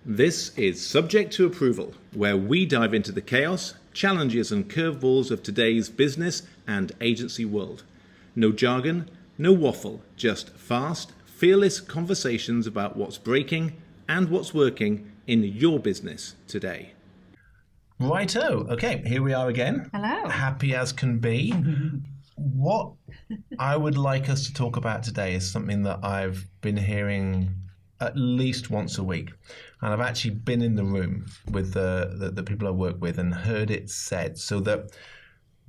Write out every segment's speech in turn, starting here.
This is Subject to Approval, where we dive into the chaos, challenges and curveballs of today's business and agency world. No jargon, no waffle, just fast, fearless conversations about what's breaking and what's working in your business today. Righto. Okay, here we are again. Hello. Happy as can be. What I would like us to talk about today is something that I've been hearing at least once a week. And I've actually been in the room with the people I work with and heard it said. So that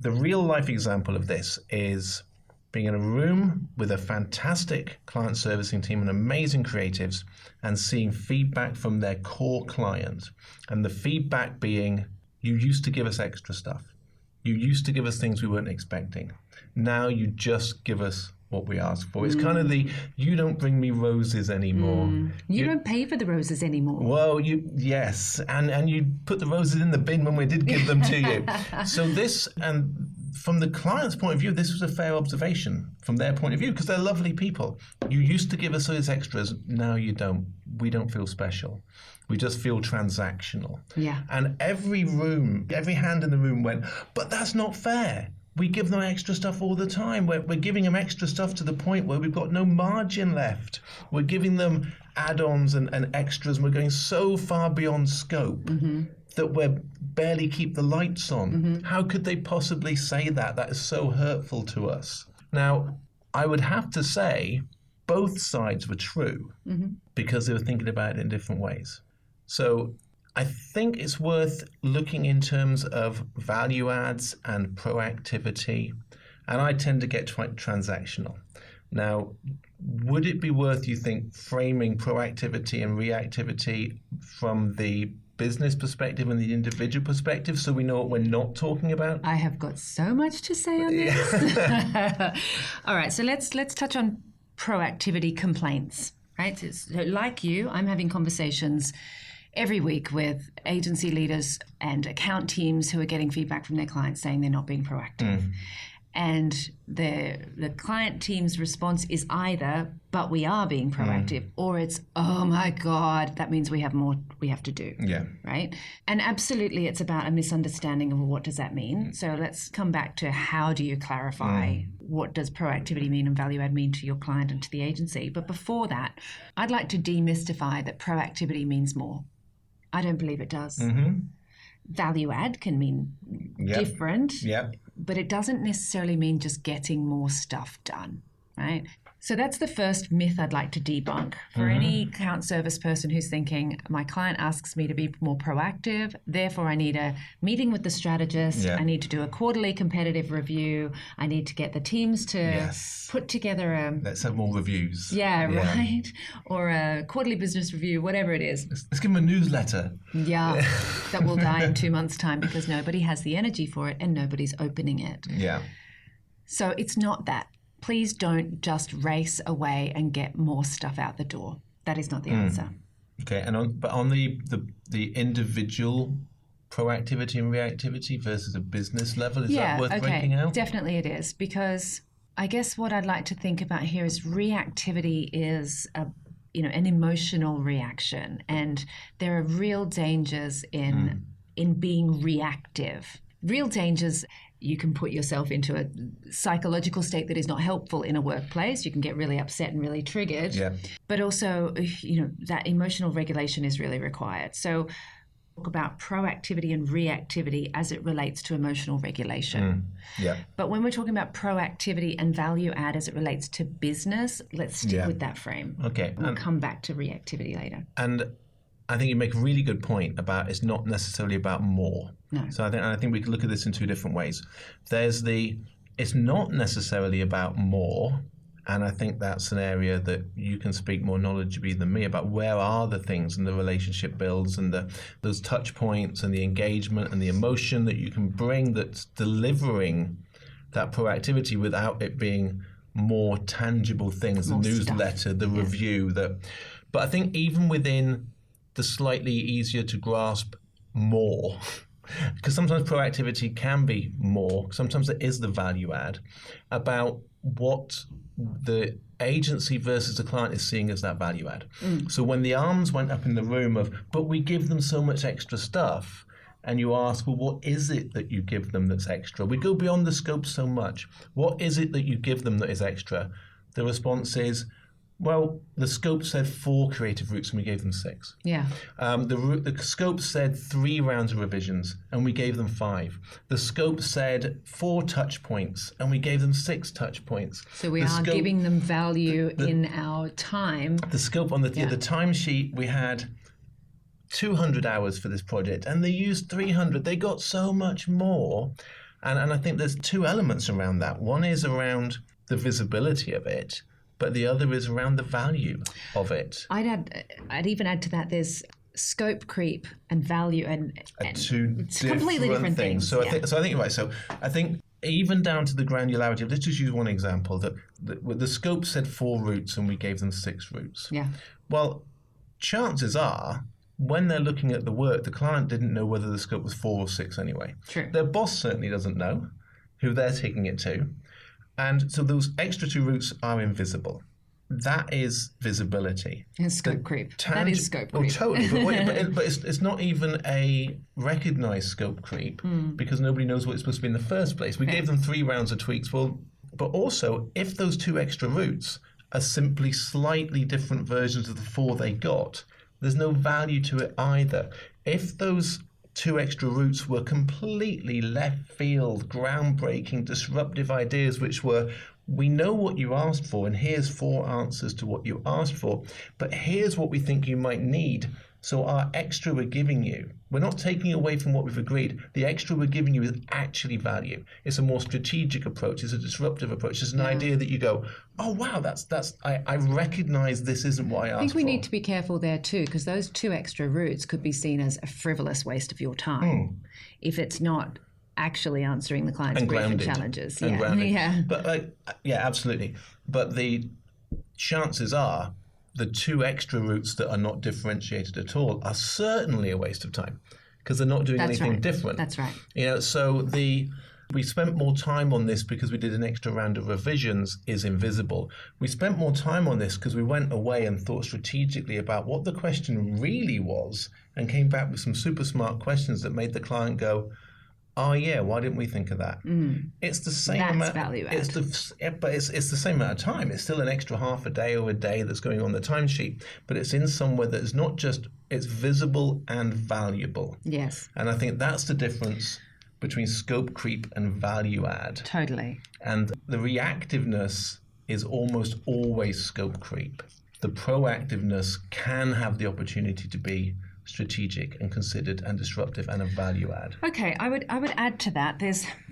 the real life example of this is being in a room with a fantastic client servicing team and amazing creatives and seeing feedback from their core client. And the feedback being, you used to give us extra stuff. You used to give us things we weren't expecting. Now you just give us what we ask for. It's kind of the, you don't bring me roses anymore. You don't pay for the roses anymore. Well, yes. And you put the roses in the bin when we did give them to you. So this, and from the client's point of view, this was a fair observation from their point of view, because they're lovely people. You used to give us those extras. Now you don't. We don't feel special. We just feel transactional. Yeah. And every hand in the room went, but that's not fair. We give them extra stuff all the time. We're giving them extra stuff to the point where we've got no margin left. We're giving them add-ons and extras, and we're going so far beyond scope that we barely keep the lights on. How could they possibly say that? That is so hurtful to us. Now, I would have to say both sides were true because they were thinking about it in different ways. So I think it's worth looking in terms of value adds and proactivity, and I tend to get quite transactional. Now, would it be worth, you think, framing proactivity and reactivity from the business perspective and the individual perspective so we know what we're not talking about? I have got so much to say on this. All right, so let's touch on proactivity complaints, right? So like you, I'm having conversations every week with agency leaders and account teams who are getting feedback from their clients saying they're not being proactive. And the client team's response is either, but we are being proactive, or it's, oh my God, that means we have more we have to do. Yeah. Right? And absolutely it's about a misunderstanding of what does that mean. So let's come back to how do you clarify what does proactivity mean and value add mean to your client and to the agency. But before that, I'd like to demystify that proactivity means more. I don't believe it does. Value add can mean different, but it doesn't necessarily mean just getting more stuff done, right? So that's the first myth I'd like to debunk. For any account service person who's thinking, my client asks me to be more proactive, therefore I need a meeting with the strategist, I need to do a quarterly competitive review, I need to get the teams to put together a... Let's have more reviews. Right? Or a quarterly business review, whatever it is. Let's give them a newsletter. That will die in 2 months' time because nobody has the energy for it and nobody's opening it. So it's not that. Please don't just race away and get more stuff out the door. That is not the answer. Okay, and on the individual proactivity and reactivity versus a business level, is that worth breaking out? Definitely it is, because I guess what I'd like to think about here is reactivity is an emotional reaction, and there are real dangers in being reactive. Real dangers. You can put yourself into a psychological state that is not helpful in a workplace. You can get really upset and really triggered. But also, that emotional regulation is really required. So talk about proactivity and reactivity as it relates to emotional regulation. But when we're talking about proactivity and value add as it relates to business, let's stick with that frame. Okay. We'll come back to reactivity later. And I think you make a really good point about it's not necessarily about more. No. So I think we can look at this in two different ways. There's it's not necessarily about more, and I think that's an area that you can speak more knowledgeably than me about. Where are the things and the relationship builds and those touch points and the engagement and the emotion that you can bring that's delivering that proactivity without it being more tangible things, More the newsletter, stuff. the review. But I think even within the slightly easier to grasp more, because sometimes proactivity can be more, sometimes it is the value add, about what the agency versus the client is seeing as that value add. So when the arms went up in the room of, but we give them so much extra stuff, and you ask, well, what is it that you give them that's extra? We go beyond the scope so much. What is it that you give them that is extra? The response is, well, the scope said 4 creative routes and we gave them 6. Yeah. The scope said 3 rounds of revisions and we gave them 5. The scope said 4 touch points and we gave them 6 touch points. So we are giving them value in our time. The scope on the timesheet, we had 200 hours for this project and they used 300. They got so much more. And I think there's 2 elements around that. One is around the visibility of it, but the other is around the value of it. I'd even add to that, there's scope creep and value and 2 completely different things. So I think you're right. So I think even down to the granularity of, let's just use one example, that the scope said 4 routes and we gave them 6 routes. Yeah. Well, chances are, when they're looking at the work, the client didn't know whether the scope was 4 or 6 anyway. True. Their boss certainly doesn't know who they're taking it to. And so those extra 2 routes are invisible. That is visibility. And scope creep. That is scope creep. Oh, totally. But it's not even a recognized scope creep because nobody knows what it's supposed to be in the first place. We gave them 3 rounds of tweaks. Well, but also, if those 2 extra routes are simply slightly different versions of the 4 they got, there's no value to it either. If those 2 extra routes were completely left field, groundbreaking, disruptive ideas, which were, we know what you asked for, and here's 4 answers to what you asked for, but here's what we think you might need. So our extra we're giving you, we're not taking away from what we've agreed. The extra we're giving you is actually value. It's a more strategic approach. It's a disruptive approach. It's an idea that you go, oh, wow, I recognize this isn't what I asked for. I think we need to be careful there too, because those 2 extra routes could be seen as a frivolous waste of your time if it's not actually answering the client's brief and challenges. Yeah. But absolutely. But the chances are the 2 extra routes that are not differentiated at all are certainly a waste of time because they're not doing anything different. That's right. So we spent more time on this because we did an extra round of revisions is invisible. We spent more time on this because we went away and thought strategically about what the question really was and came back with some super smart questions that made the client go, oh yeah, why didn't we think of that? It's the same amount. Value add. But it's the same amount of time. It's still an extra half a day or a day that's going on the timesheet, but it's in somewhere that is not just, it's visible and valuable. Yes. And I think that's the difference between scope creep and value add. Totally. And the reactiveness is almost always scope creep. The proactiveness can have the opportunity to be strategic and considered and disruptive and a value add. Okay, I would add to that.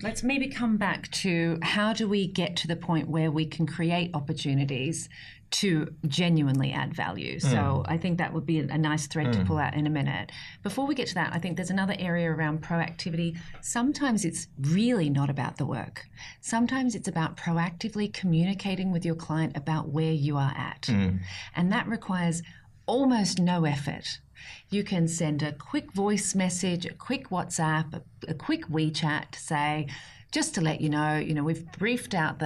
Let's maybe come back to how do we get to the point where we can create opportunities to genuinely add value. So I think that would be a nice thread to pull out in a minute. Before we get to that, I think there's another area around proactivity. Sometimes it's really not about the work. Sometimes it's about proactively communicating with your client about where you are at. And that requires almost no effort. You can send a quick voice message, a quick WhatsApp, a quick WeChat to say, just to let you know, we've briefed out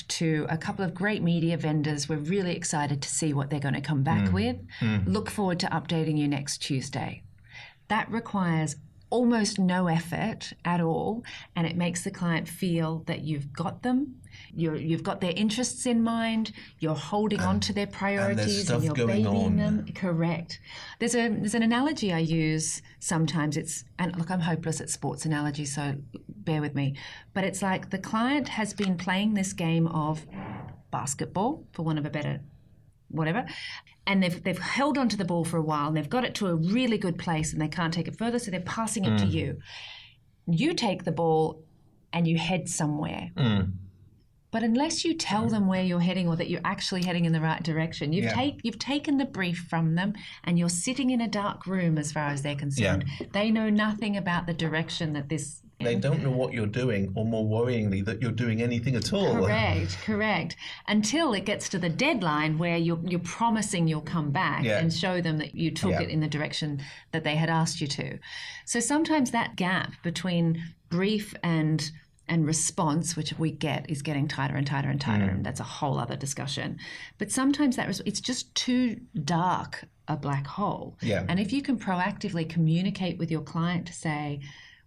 to a couple of great media vendors. We're really excited to see what they're going to come back with. Look forward to updating you next Tuesday. That requires almost no effort at all, and it makes the client feel that you've got them, you've got their interests in mind, you're holding on to their priorities, and you're babying them. Correct. There's an analogy I use sometimes. And look, I'm hopeless at sports analogies, so bear with me. But it's like the client has been playing this game of basketball, for want of a better whatever, and they've held onto the ball for a while and they've got it to a really good place and they can't take it further, so they're passing it to you. You take the ball and you head somewhere. But unless you tell them where you're heading or that you're actually heading in the right direction, you've taken the brief from them and you're sitting in a dark room as far as they're concerned. They know nothing about the direction that this... They don't know what you're doing, or more worryingly, that you're doing anything at all. Correct. Until it gets to the deadline where you're promising you'll come back and show them that you took it in the direction that they had asked you to. So sometimes that gap between brief and and response, which we get, is getting tighter and tighter and tighter, and that's a whole other discussion. But sometimes it's just too dark a black hole. Yeah. And if you can proactively communicate with your client to say,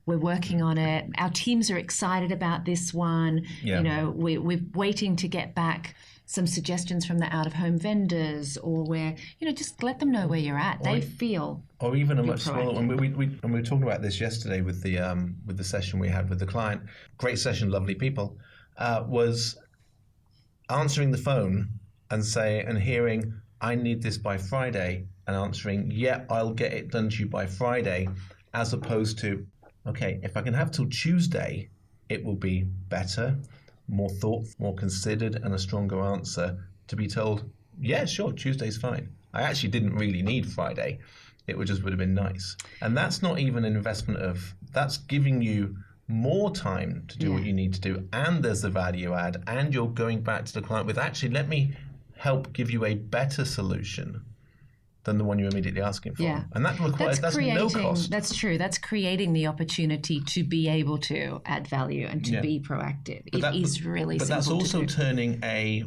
we're working on it, our teams are excited about this one, we're waiting to get back some suggestions from the out-of-home vendors, or where, just let them know where you're at. They feel. Or even a much smaller one. We were talking about this yesterday with the session we had with the client. Great session, lovely people. Was answering the phone and hearing, I need this by Friday, and answering, yeah, I'll get it done to you by Friday, as opposed to, okay, if I can have till Tuesday, it will be better, more thoughtful, more considered, and a stronger answer to be told, yeah, sure, Tuesday's fine. I actually didn't really need Friday. It would have been nice. And that's not even an investment that's giving you more time to do what you need to do, and there's the value add, and you're going back to the client with, actually, let me help give you a better solution than the one you're immediately asking for. Yeah. And that's no cost. That's true. That's creating the opportunity to be able to add value and to be proactive. It is really simple. But that's also to do. turning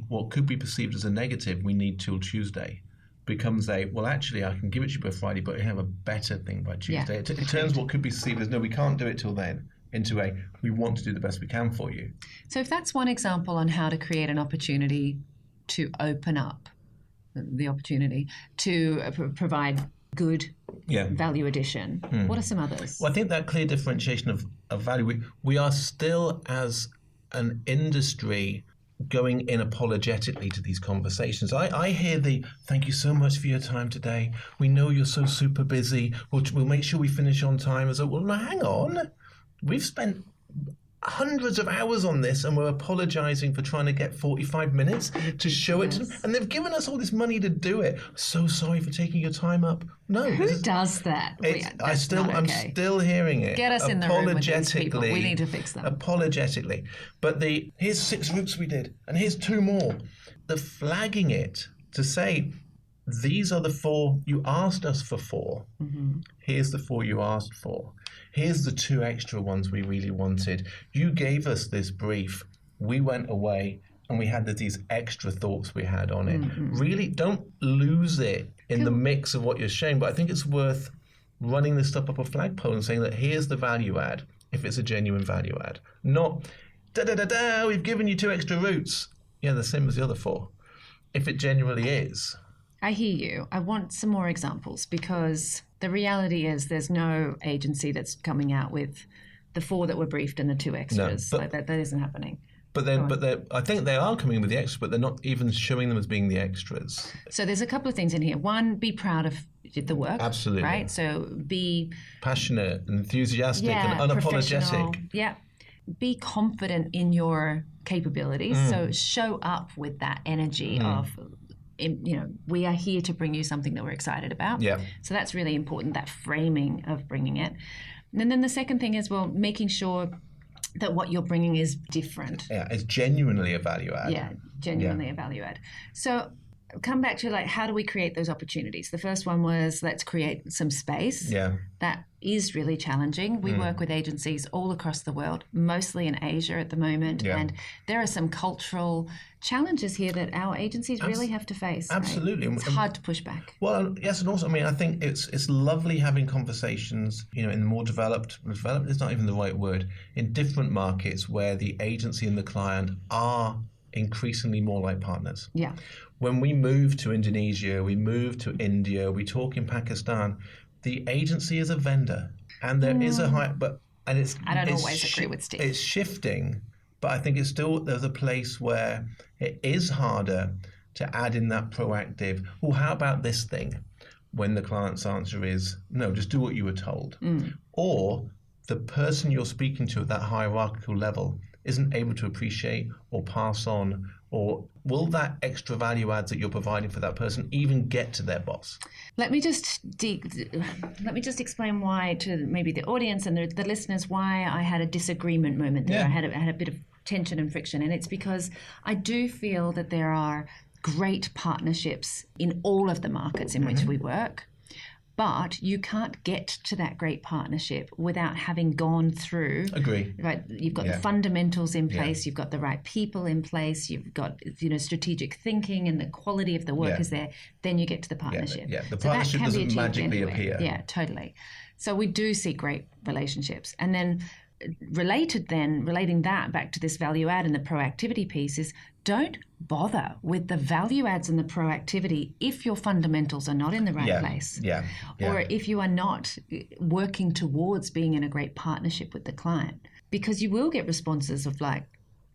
what could be perceived as a negative, we need till Tuesday, becomes well, actually, I can give it to you by Friday, but we have a better thing by Tuesday. Yeah. It turns what could be perceived as, no, we can't do it till then, into we want to do the best we can for you. So if that's one example on how to create an opportunity to open up the opportunity to provide good value addition. What are some others? Well, I think that clear differentiation of value, we are still, as an industry, going in apologetically to these conversations. I hear thank you so much for your time today. We know you're so super busy. We'll make sure we finish on time. As well, no, hang on. We've spent hundreds of hours on this, and we're apologizing for trying to get 45 minutes to show it to them, and they've given us all this money to do it. So sorry for taking your time up. No, who does that? I'm still hearing it. Get us in the room with these people. We need to fix them. Apologetically, but here's 6 routes we did, and here's 2 more. The flagging it to say, these are the 4 you asked us for 4. Mm-hmm. Here's the 4 you asked for. Here's the 2 extra ones we really wanted. You gave us this brief. We went away and we had these extra thoughts we had on it. Mm-hmm. Really don't lose it in the mix of what you're sharing. But I think it's worth running this stuff up a flagpole and saying that here's the value add, if it's a genuine value add. Not, we've given you 2 extra routes. Yeah, the same as the other 4. If it genuinely is. I hear you. I want some more examples, because the reality is there's no agency that's coming out with the 4 that were briefed and the 2 extras. No, that isn't happening. But I think they are coming with the extras, but they're not even showing them as being the extras. So there's a couple of things in here. One, be proud of the work. Absolutely. Right? So be passionate, enthusiastic, and unapologetic. Yeah. Be confident in your capabilities. So show up with that energy of, we are here to bring you something that we're excited about. Yeah. So that's really important, that framing of bringing it. And then the second thing is, making sure that what you're bringing is different. Yeah, it's genuinely a value add. Yeah, genuinely a value add. So come back to how do we create those opportunities? The first one was, let's create some space. Yeah. That is really challenging. We work with agencies all across the world, mostly in Asia at the moment. Yeah. And there are some cultural challenges here that our agencies really have to face. Absolutely. Right? It's hard to push back. Well, yes, and also, I think it's lovely having conversations, in more developed is not even the right word, in different markets where the agency and the client are increasingly more like partners. Yeah. When we move to Indonesia, we move to India, we talk in Pakistan, the agency is a vendor, and there is a high, I don't always agree with Steve. It's shifting, but I think there's a place where it is harder to add in that proactive, well, how about this thing? When the client's answer is, no, just do what you were told. Or the person you're speaking to at that hierarchical level isn't able to appreciate or pass on, or will that extra value adds that you're providing for that person even get to their boss? Let me just explain why to maybe the audience and the listeners why I had a disagreement moment there. Yeah. I had a bit of tension and friction, and it's because I do feel that there are great partnerships in all of the markets in which we work. But you can't get to that great partnership without having gone through. Agree. Right, you've got Yeah. the fundamentals in place. Yeah. You've got the right people in place. You've got strategic thinking, and the quality of the work Yeah. is there. Then you get to the partnership. Yeah. The So that partnership can be doesn't achieved magically anywhere. appear. Yeah, totally. So we do see great relationships, and then relating that back to this value add and the proactivity piece is don't bother with the value adds and the proactivity if your fundamentals are not in the right place. Yeah. Or if you are not working towards being in a great partnership with the client, because you will get responses of like,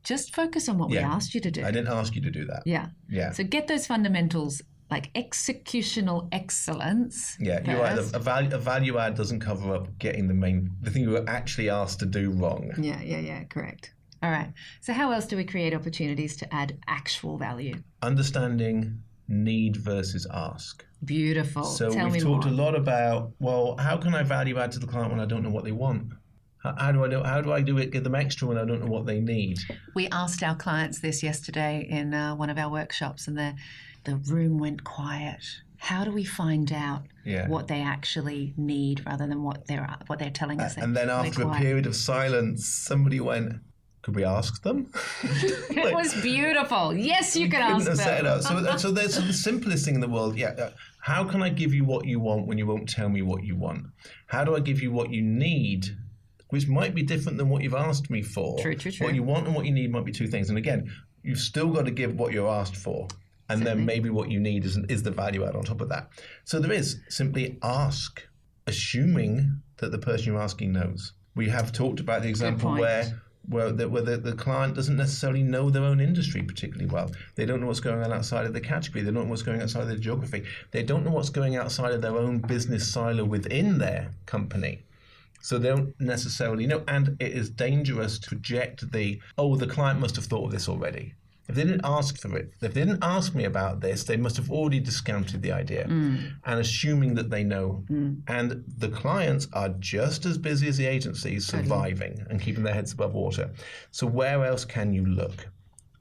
just focus on what we asked you to do. I didn't ask you to do that. Yeah. So get those fundamentals, like executional excellence. Yeah, you're right. A value add doesn't cover up getting the thing you were actually asked to do wrong. Yeah, correct. All right. So how else do we create opportunities to add actual value? Understanding need versus ask. Beautiful. So Tell me we've talked more. a lot about, well, how can I value add to the client when I don't know what they want? How do I do? How do I do it? Give them extra when I don't know what they need. We asked our clients this yesterday in one of our workshops, and the room went quiet. How do we find out what they actually need rather than what they're telling us? And then after a period of silence, somebody went, "Could we ask them?" It was beautiful. Yes, you can ask them. Set it up. So there's the simplest thing in the world. How can I give you what you want when you won't tell me what you want? How do I give you what you need, which might be different than what you've asked me for? True. What you want and what you need might be two things. And again, you've still got to give what you're asked for. And then maybe what you need is the value add on top of that. So there is simply ask, assuming that the person you're asking knows. We have talked about the example where the client doesn't necessarily know their own industry particularly well. They don't know what's going on outside of the category. They don't know what's going outside of their geography. They don't know what's going outside of their own business silo within their company. So they don't necessarily know. And it is dangerous to project the client must have thought of this already. If they didn't ask for it, if they didn't ask me about this, they must have already discounted the idea and assuming that they know. And the clients are just as busy as the agencies surviving and keeping their heads above water. So where else can you look?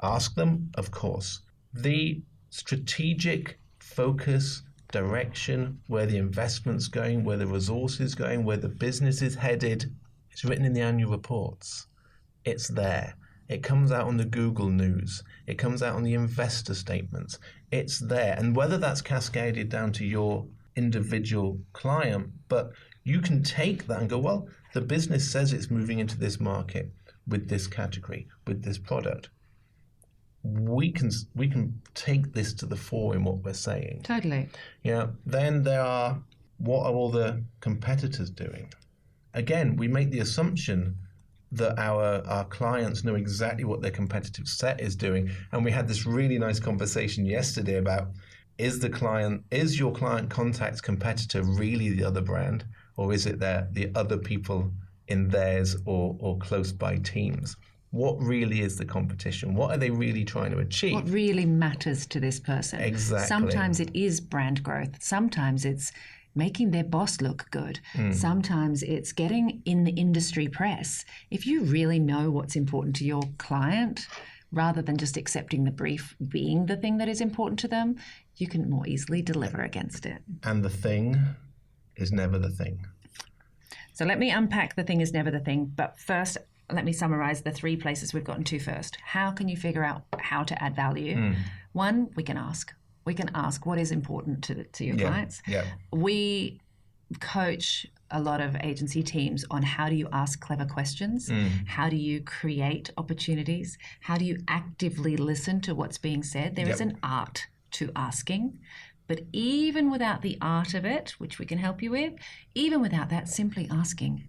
Ask them, of course. The strategic focus, direction, where the investment's going, where the resources going, where the business is headed, it's written in the annual reports. It's there. It comes out on the Google News. It comes out on the investor statements. It's there. And whether that's cascaded down to your individual client, but you can take that and go, well, the business says it's moving into this market with this category, with this product. We can take this to the fore in what we're saying. Totally. Then there are, what are all the competitors doing? Again, we make the assumption that our clients know exactly what their competitive set is doing. And we had this really nice conversation yesterday about, is your client contact's competitor really the other brand? Or is it the other people in theirs or close by teams? What really is the competition? What are they really trying to achieve? What really matters to this person? Exactly. Sometimes it is brand growth. Sometimes it's making their boss look good. Sometimes it's getting in the industry press. If you really know what's important to your client, rather than just accepting the brief being the thing that is important to them, you can more easily deliver against it. And the thing is never the thing. So let me unpack the thing is never the thing. But first, let me summarize the three places we've gotten to first. How can you figure out how to add value? One, we can ask. We can ask what is important to your clients. We coach a lot of agency teams on how do you ask clever questions? How do you create opportunities? How do you actively listen to what's being said? There is an art to asking. But even without the art of it, which we can help you with, even without that, simply asking.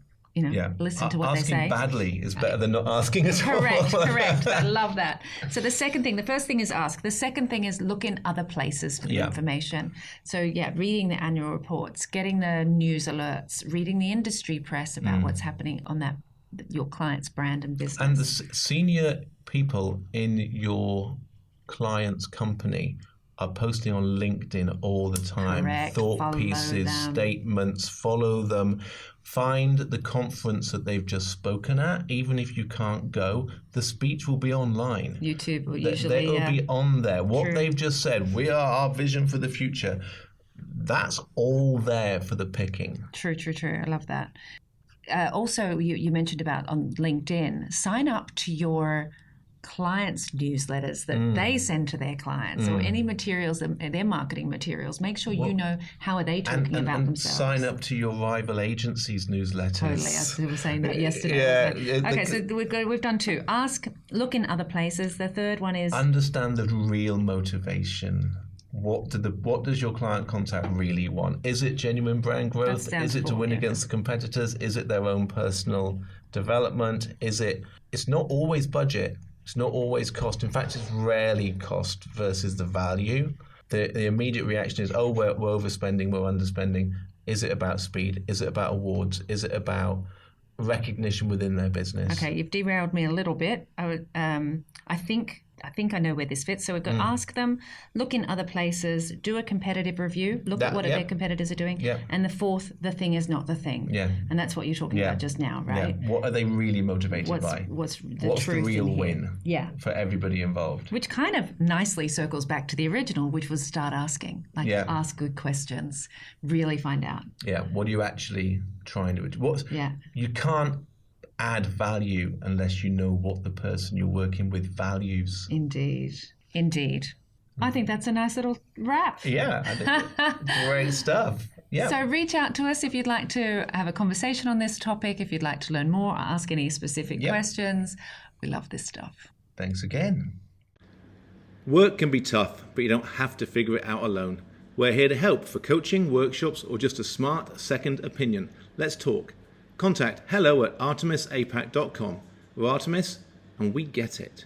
Listen to what they say. Asking badly is better than not asking at all. Correct. I love that. So the first thing is ask. The second thing is look in other places for the information. So reading the annual reports, getting the news alerts, reading the industry press about what's happening on your client's brand and business. And the senior people in your client's company are posting on LinkedIn all the time. Correct. Thought pieces, statements, follow them. Find the conference that they've just spoken at. Even if you can't go, the speech will be online. YouTube will usually They will be on there. What True. they've just said, we are our vision for the future. That's all there for the picking. True. I love that. Also, you mentioned about on LinkedIn, sign up to your clients' newsletters that they send to their clients, or any materials, their marketing materials. Make sure you know how are they talking about themselves. Sign up to your rival agency's newsletters. Totally, I was saying that yesterday. Okay, so we've done 2. Look in other places. The third one is understand the real motivation. What does your client contact really want? Is it genuine brand growth? Is it to win against the competitors? Is it their own personal development? It's not always budget. It's not always cost. In fact, it's rarely cost versus the value. The immediate reaction is, oh, we're overspending, we're underspending. Is it about speed? Is it about awards? Is it about recognition within their business? Okay, you've derailed me a little bit. I think I know where this fits. So we've got ask them, look in other places, do a competitive review, look at what their competitors are doing. Yep. And the fourth, the thing is not the thing. Yeah. And that's what you're talking about just now, right? Yeah. What are they really motivated by? What's the real win for everybody involved? Which kind of nicely circles back to the original, which was start asking. Ask good questions, really find out. Yeah. What are you actually trying to do? You can't add value unless you know what the person you're working with values. Indeed. I think that's a nice little wrap. Yeah, I think great stuff. Yeah. So reach out to us if you'd like to have a conversation on this topic, if you'd like to learn more or ask any specific questions. We love this stuff. Thanks again. Work can be tough, but you don't have to figure it out alone. We're here to help for coaching, workshops, or just a smart second opinion. Let's talk. Contact hello@artemisapac.com. We're Artemis, and we get it.